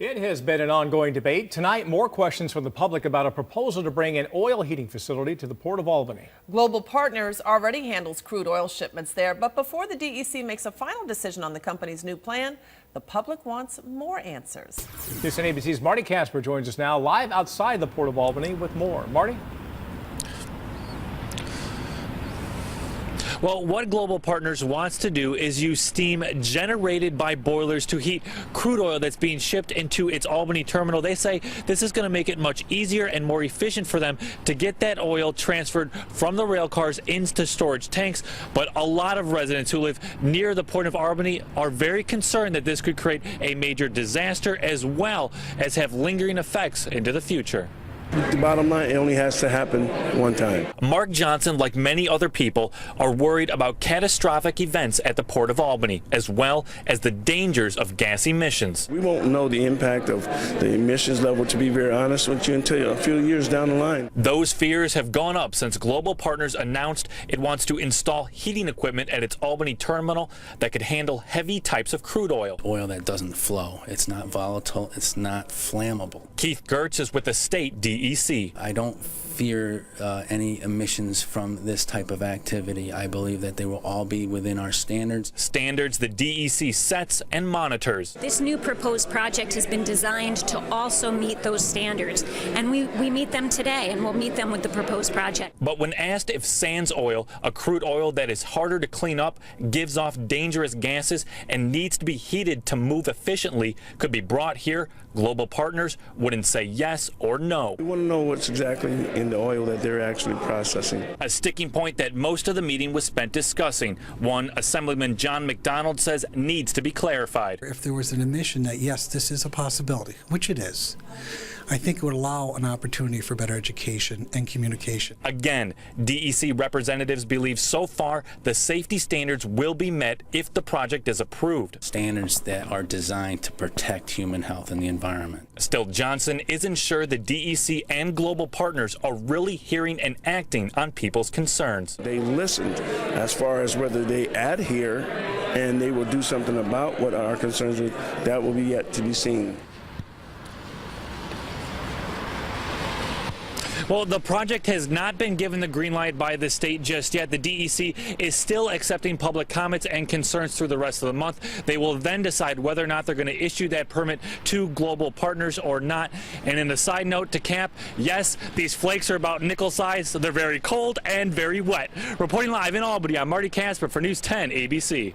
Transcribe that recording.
It has been an ongoing debate. Tonight, more questions from the public about a proposal to bring an oil heating facility to the Port of Albany. Global Partners already handles crude oil shipments there, but before the DEC makes a final decision on the company's new plan, the public wants more answers. News on ABC's Marty Casper joins us now live outside the Port of Albany with more. Marty? Well, what Global Partners wants to do is use steam generated by boilers to heat crude oil that's being shipped into its Albany terminal. They say this is going to make it much easier and more efficient for them to get that oil transferred from the rail cars into storage tanks. But a lot of residents who live near the Port of Albany are very concerned that this could create a major disaster as well as have lingering effects into the future. The bottom line, it only has to happen one time. Mark Johnson, like many other people, are worried about catastrophic events at the Port of Albany, as well as the dangers of gas emissions. We won't know the impact of the emissions level, to be very honest with you, until a few years down the line. Those fears have gone up since Global Partners announced it wants to install heating equipment at its Albany terminal that could handle heavy types of crude oil. Oil that doesn't flow. It's not volatile. It's not flammable. Keith Gertz is with the state DEC. I don't fear any emissions from this type of activity. I believe that they will all be within our standards. Standards the DEC sets and monitors. This new proposed project has been designed to also meet those standards, and we meet them today, and we'll meet them with the proposed project. But when asked if sands oil, a crude oil that is harder to clean up, gives off dangerous gases, and needs to be heated to move efficiently, could be brought here, Global Partners wouldn't say yes or no. We want to know what's exactly in the oil that they're actually processing. A sticking point that most of the meeting was spent discussing. One, Assemblyman John McDonald says needs to be clarified. If there was an admission that, yes, this is a possibility, which it is, I think it would allow an opportunity for better education and communication. Again, DEC representatives believe so far the safety standards will be met if the project is approved. Standards that are designed to protect human health and the environment. Still, Johnson isn't sure the DEC and Global Partners are really hearing and acting on people's concerns. They listened as far as whether they adhere and they will do something about what our concerns are. That will be yet to be seen. Well, the project has not been given the green light by the state just yet. The DEC is still accepting public comments and concerns through the rest of the month. They will then decide whether or not they're going to issue that permit to Global Partners or not. And in a side note to cap, yes, these flakes are about nickel size, so they're very cold and very wet. Reporting live in Albany, I'm Marty Casper for News 10 ABC.